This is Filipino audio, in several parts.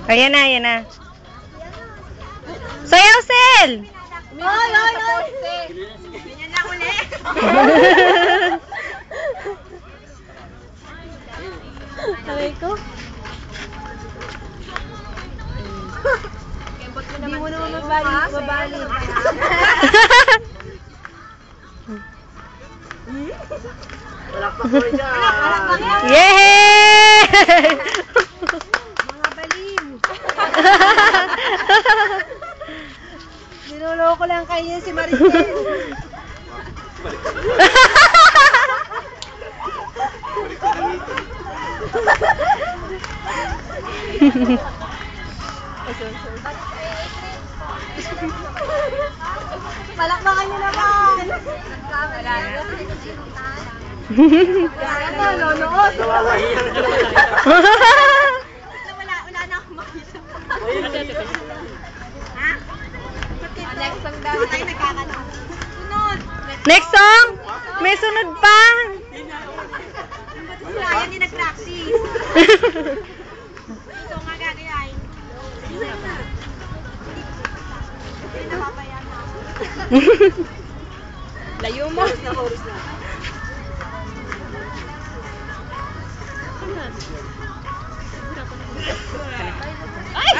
Ayan na, ayan na. Sayaw, Sel! Oy! Ganyan lang ulit. Aray ko. Hindi mo naman mabali. Yay! Mga balim. Niloloko lang kayo si Maricel. Palakpakan niyo naman. Wala na. Nanonood. Wala na akong makita. Ha? Next song daw. Tayo nagkakaroon. Sunod. Next song? May sunod pa. Ayan, hindi nag-practice. Ito nga gagayain. Hindi napapayan na. Layo mo. Chorus na. Ay!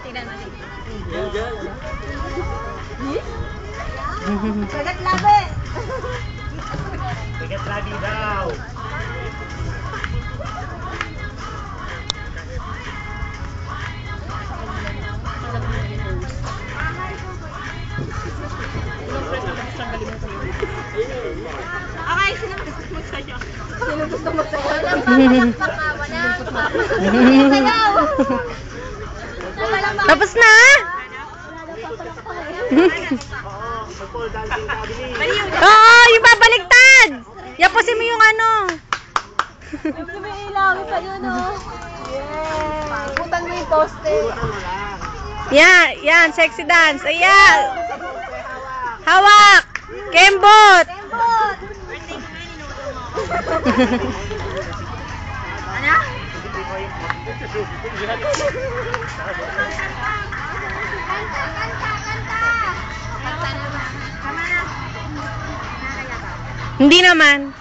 Tingnan natin. Sagat labi. Bigat lagi daw. Okay, sino gusto magsaya? Sino gusto magsaya? Tapos na? Mag-pole dancing sabi ni. Oo, yung babaliktad. Yapusin mo yung ano. May ilaw pa yun, oh. Yeah. Putan mo yung poste. Yan, yan, sexy dance. Ayan. Hawak. Kembot. Tembot! Ano? Kanta naman. Tama na. Nakakaya ba? Hindi naman.